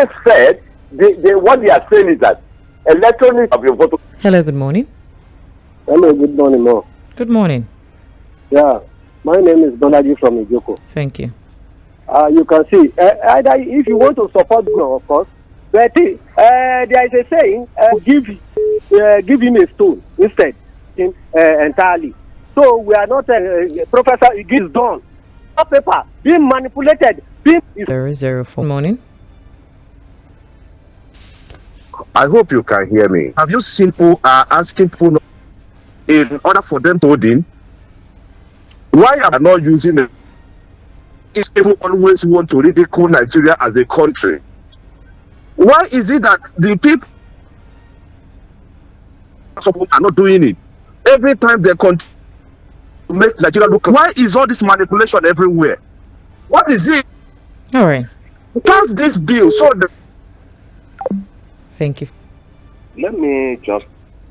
they said, what they are saying is that electronic of your voter. Hello, good morning. Hello, good morning, Mo. Good morning. Yeah, my name is Bolaji from Ijoko. Thank you. You can see, either if you want to support Glo, of course, but there is a saying, give him a stone instead, entirely. So we are not, Professor, it is done. Paper, being manipulated. 004. Good morning. I hope you can hear me. Have you seen people asking people in order for them to vote in? Why are they not using it? These people always want to ridicule Nigeria as a country. Why is it that the people are not doing it? Every time they continue to make Nigeria look. Why is all this manipulation everywhere? What is it? All right. Pass this bill so the. Thank you. Let me just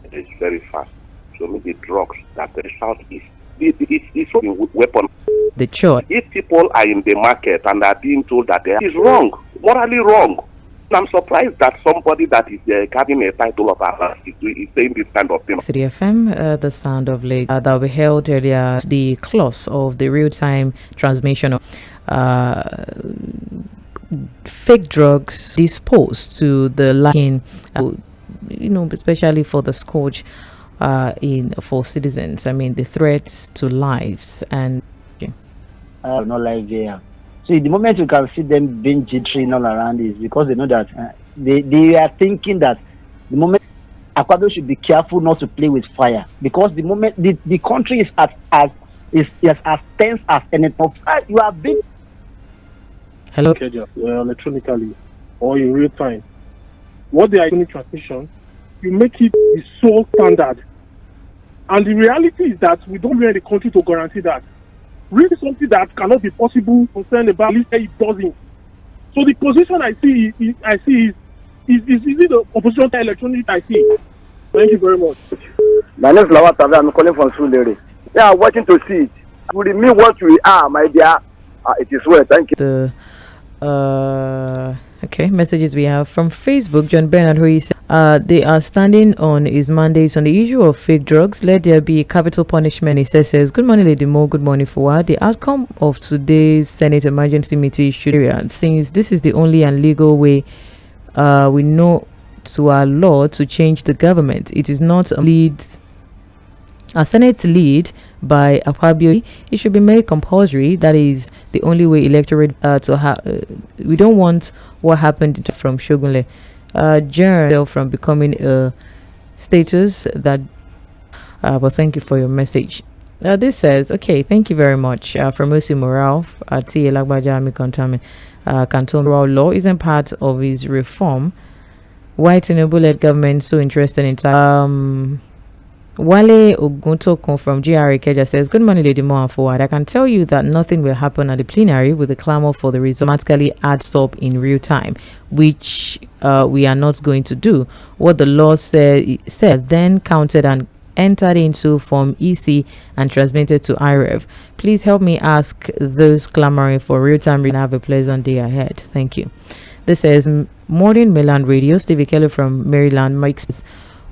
it's very fast. So maybe drugs that the southeast. It's a weapon. The choice. If people are in the market and are being told that they is wrong, morally wrong, I'm surprised that somebody that is having a title of Allah is saying this kind of thing. 3FM, the sound of late that we held earlier, the clause of the real-time transmission of fake drugs disposed to the lacking, especially for the scourge for citizens. I mean, the threats to lives and. Not like there. So the moment you can see them being jittery all around is because they know that they are thinking that the moment Akwabe should be careful not to play with fire, because the moment the country is as tense as anything. You are being hello electronically or in real time. What they are doing transmission, you make it be so standard, and the reality is that we don't really the country to guarantee that. Really something that cannot be possible concerned about it doesn't. So the position I see is the opposition to electronic I see. Thank you very much. My name is Lawatabe. I'm calling from Surulere. Yeah, I'm watching to see it. We remain what we are, my dear. It is well. Thank you. Okay, messages we have from Facebook. John Bernard, who is they are standing on his mandates on the issue of fake drugs. Let there be capital punishment. He says, good morning, Lady Mo. Good morning, Fᴜᴜ. The outcome of today's Senate emergency meeting should, since this is the only and legal way we know to our law to change the government. It is not a Senate lead by Akpabio. It should be made compulsory. That is the only way electorate to have. We don't want what happened from Shogunle Jern from becoming a status that. But thank you for your message. This says, okay, thank you very much. From M쏘ɪᴜ Fᴜᴜ Canton law isn't part of his reform. Why Tinubu-led government so interested in Wale Oguntokun from GR Ikeja says, good morning, Lady Mo and Fᴜᴜ. I can tell you that nothing will happen at the plenary with the clamor for the result automatically adds up in real time, which we are not going to do. What the law said then counted and entered into Form EC and transmitted to IREV. Please help me ask those clamoring for real time and have a pleasant day ahead. Thank you. This says, Morning Mainland Radio, Stevie Kelly from Maryland makes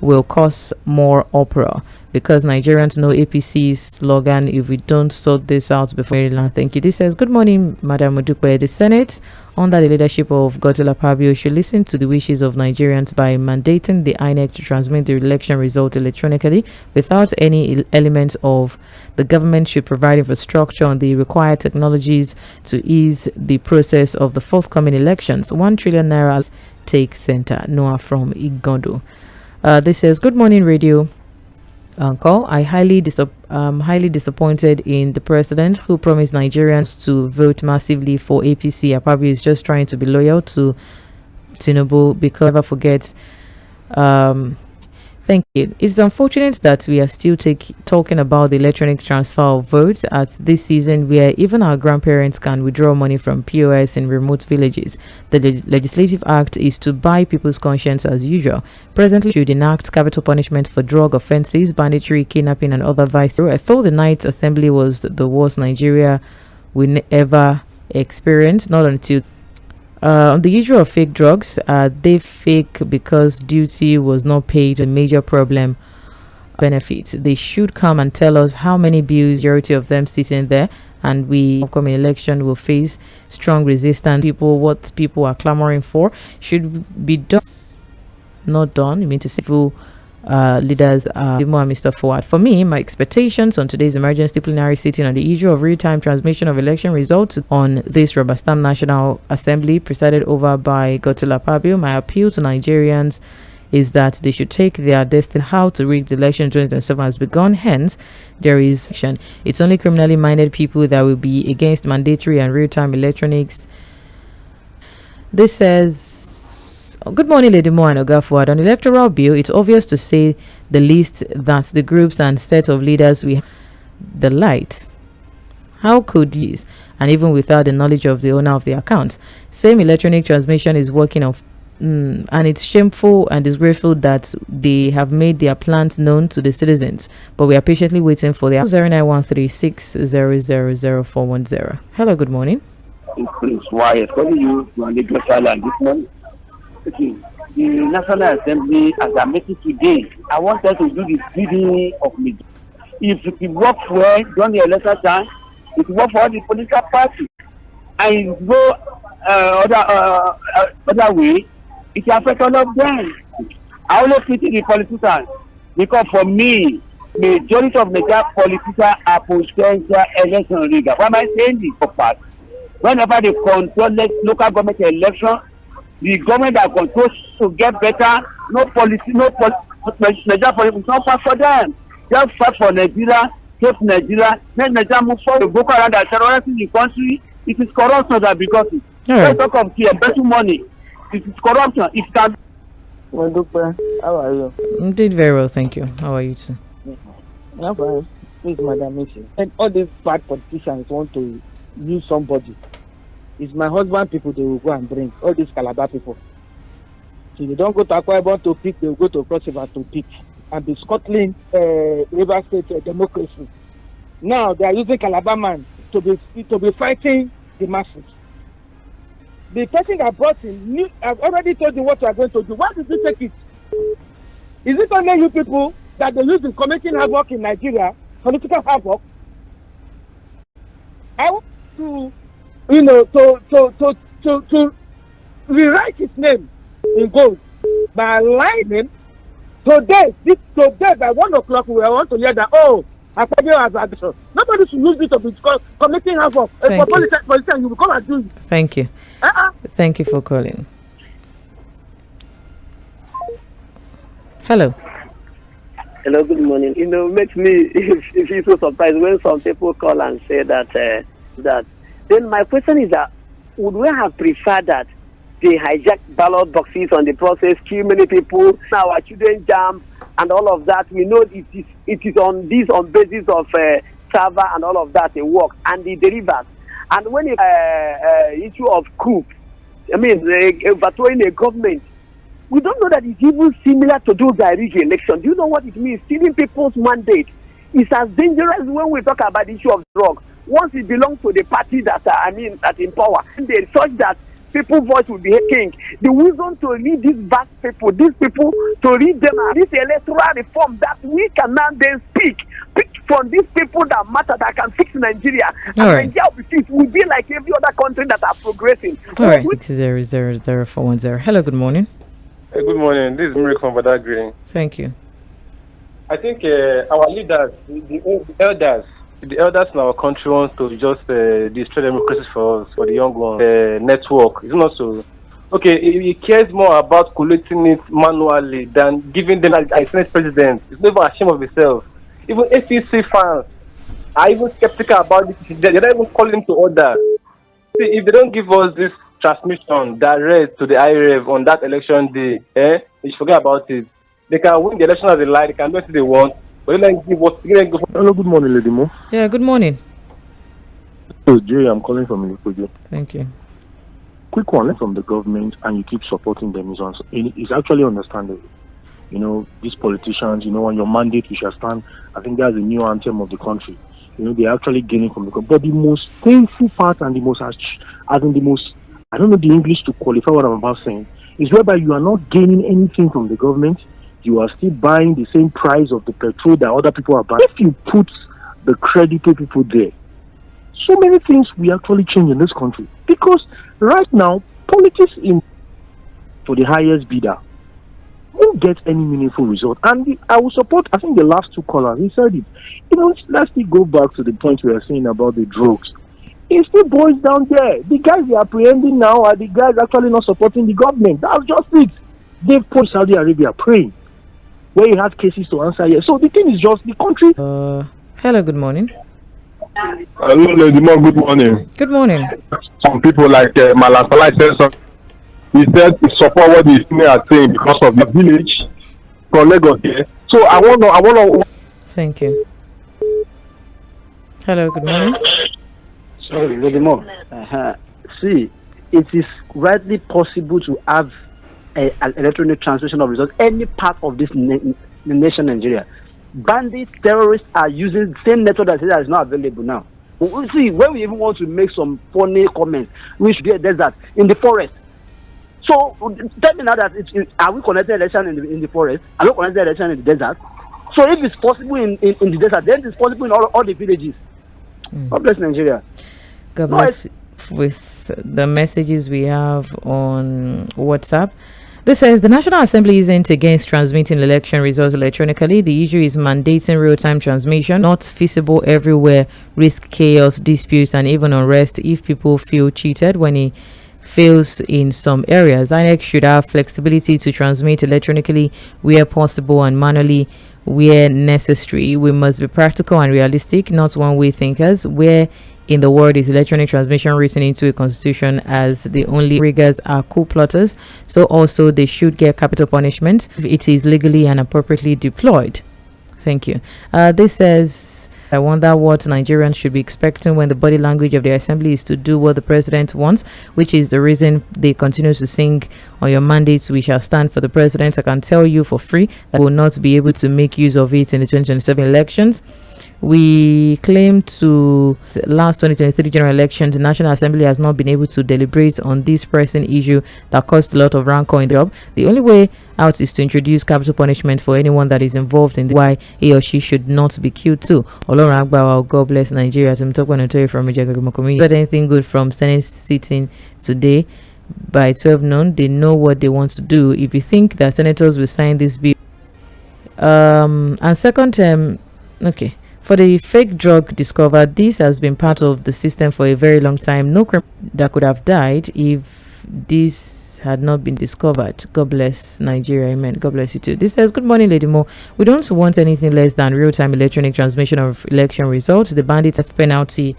will cause more uproar because Nigerians know APC's slogan if we don't sort this out before Maryland. Thank you. This says, good morning, Madam Mudukwe. The Senate, under the leadership of Godswill Akpabio, should listen to the wishes of Nigerians by mandating the INEC to transmit the election result electronically without any elements of the government should provide infrastructure on the required technologies to ease the process of the forthcoming elections. 1 trillion naira take center. Noah from Igondo. This says, good morning, Radio Uncle. I highly disappointed in the president who promised Nigerians to vote massively for APC. Akpabio is just trying to be loyal to Tinubu because never forgets. Thank you. It's unfortunate that we are still talking about the electronic transfer of votes at this season where even our grandparents can withdraw money from POS in remote villages. The Legislative Act is to buy people's conscience as usual. Presently, should enact capital punishment for drug offences, banditry, kidnapping and other vices. I thought the Ninth Assembly was the worst Nigeria we ever experienced, not until On the issue of fake drugs, they fake because duty was not paid, a major problem. Benefits. They should come and tell us how many bills, majority of them sitting there, and we upcoming election will face strong resistance. What people are clamoring for should be done, not done. You mean to say leaders are more Mr. Forward. For me, my expectations on today's emergency plenary sitting on the issue of real-time transmission of election results on this rubber stamp National Assembly presided over by Godswill. My appeal to Nigerians is that they should take their destiny. How to rig the election 2027 has begun. Hence, there is action. It's only criminally minded people that will be against mandatory and real-time electronics. This says, good morning, Lady Mo and Ogafuad. On electoral bill, it's obvious to say the list that the groups and set of leaders we have the light. How could these, and even without the knowledge of the owner of the accounts, same electronic transmission is working on. And it's shameful and disgraceful that they have made their plans known to the citizens, but we are patiently waiting for their 091360000410. Hello, good morning. Why calling you on the island this morning? Okay. The National Assembly, as I make it today, I wanted to do the bidding of me. If it works well during the election time, it works for all the political parties, and go other way. It affects all of them. I only pity the politicians because for me, majority of Nigeria politicians are potential election riggers. Why am I saying this? Whenever they control local government election, the government that controls to get better. Nigeria politics not fight for them. Just fight for Nigeria, save Nigeria, let Nigeria move forward. Boko Haram that terrorizing the country. It is corruption that because it. Let's talk of here, better money. It is corruption. It can. Well, Doctor, how are you? I'm doing very well, thank you. How are you, sir? Yeah, fine. Please, Madam Missy. And all these bad politicians want to use somebody. It's my husband people they will go and bring. All these Calabar people. So they don't go to Akwa Ibom to pick, they will go to Cross River to pick. And the Scotland River State democracy. Now they are using Calabar man to be fighting the masses. The person that brought him I've already told you what you are going to do. Why did you take it? Is it only you people that they use in committing havoc in Nigeria, political havoc? I want to, to rewrite his name in gold by aligning him. Today by 1 o'clock we want to hear that nobody should use it to be committing havoc. For politicians, you will come and do it. Thank you. Thank you for calling. Hello. Hello, good morning. Makes me feel so surprised when some people call and say that. Then my question is that would we have preferred that they hijack ballot boxes on the process, kill many people, now our children jam, and all of that? We know it is on basis of server and all of that, it works, and the derivatives. And when it issue of coup, overthrowing a government, we don't know that it's even similar to those direct election. Do you know what it means? Stealing people's mandate is as dangerous when we talk about the issue of drugs. Once it belongs to the party that in power, and they such that people's voice will be king. The wisdom to lead these people to read them and this electoral reform that we can now then speak from these people that matter, that can fix Nigeria. All right. Nigeria will be like every other country that are progressing. All right. 0000410. Hello, good morning. Hey, good morning. This is Miracle for that greeting. Thank you. I think our leaders, the elders in our country want to just destroy democracy for us, for the young ones. Network is not so. Okay, he cares more about collecting it manually than giving them as Senate president. It's never ashamed of himself. Even ACC fans are even skeptical about this. They're not even calling him to order. See, if they don't give us this transmission direct to the IREV on that election day, they should forget about it. They can win the election as they like, they can do what they want. Hello, good morning, Lady Mo. Yeah, good morning. So, Jay, I'm calling from Lɪਧᴇ. Thank you. Quick one from the government, and you keep supporting them. It's actually understandable. These politicians, on your mandate, we shall stand. I think that's the new anthem of the country. They're actually gaining from the government. But the most painful part and the most I don't know the English to qualify what I'm about saying, is whereby you are not gaining anything from the government. You are still buying the same price of the petrol that other people are buying. If you put the credited people there, so many things will actually change in this country. Because right now, politics in for the highest bidder won't get any meaningful result. And I will support, I think the last two callers, he said it. Let's still go back to the point we are saying about the drugs. It still boils down there. The guys they are apprehending now are the guys actually not supporting the government. That's just it. They've put Saudi Arabia praying, where he has cases to answer here. So the thing is just the country. Hello, good morning. Hello, Lady Mo, good morning. Good morning. Some people like Malasala said something. He said to support what the female are saying because of the village from Lagos here. So I want to. Thank you. Hello, good morning. Sorry, Lady Mo. See, it is rightly possible to have an electronic transmission of results any part of this nation, Nigeria. Bandits, terrorists are using the same method that is not available now. See, when we even want to make some funny comments, we should be a desert in the forest. So tell me now that are we connecting election in the forest? Are we connecting election in the desert? So if it's possible in the desert, then it's possible in all the villages. God bless Nigeria. God bless. With the messages we have on WhatsApp. This says the National Assembly isn't against transmitting election results electronically. The issue is mandating real-time transmission, not feasible everywhere, risk chaos, disputes, and even unrest if people feel cheated when it fails in some areas. INEC should have flexibility to transmit electronically where possible and manually where necessary. We must be practical and realistic, not one-way thinkers. Where in the world is electronic transmission written into a constitution as the only riggers are coup plotters, so also they should get capital punishment if it is legally and appropriately deployed. Thank you. This says, I wonder what Nigerians should be expecting when the body language of the assembly is to do what the president wants, which is the reason they continue to sing on your mandates, we shall stand for the president. I can tell you for free that we will not be able to make use of it in the 2027 elections. We claim to the last 2023 general election, the National Assembly has not been able to deliberate on this pressing issue that caused a lot of rancor in the job. The only way out is to introduce capital punishment for anyone that is involved in why he or she should not be killed too. God bless Nigeria. I'm talking to you from Mᴏᴜ. Got anything good from Senate sitting today by 12 noon? They know what they want to do. If you think that senators will sign this bill, and second term, okay. For the fake drug discovered, this has been part of the system for a very long time. No criminal that could have died if this had not been discovered. God bless Nigeria. Amen. God bless you too. This says, good morning, Lady Mo. We don't want anything less than real-time electronic transmission of election results. The bandits have penalty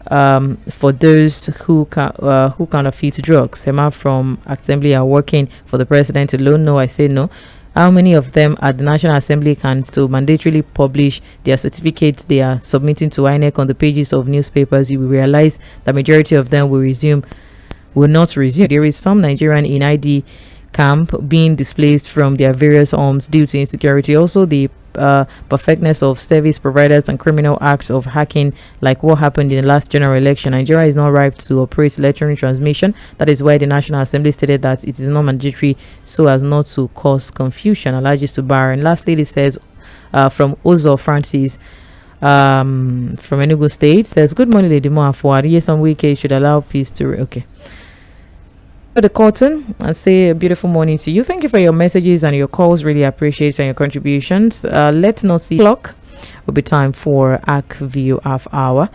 for those who counterfeit drugs. Emma from Assembly are working for the president alone. No, I say no. How many of them at the National Assembly can still mandatorily publish their certificates they are submitting to INEC on the pages of newspapers? You will realize the majority of them will not resume. There is some Nigerian in ID camp being displaced from their various homes due to insecurity. Also, the perfectness of service providers and criminal acts of hacking, like what happened in the last general election. Nigeria is not ripe to operate electronic transmission. That is why the National Assembly stated that it is not mandatory so as not to cause confusion. Alhaji Subar. And lastly, it says from Ozo Francis from Enugu State, says, good morning, Lady Mo Afuari. Yes, some weekends should allow peace to okay. The curtain and say a beautiful morning to you. Thank you for your messages and your calls. Really appreciate and your contributions. Let's not see clock. Will be time for ACK View Half Hour.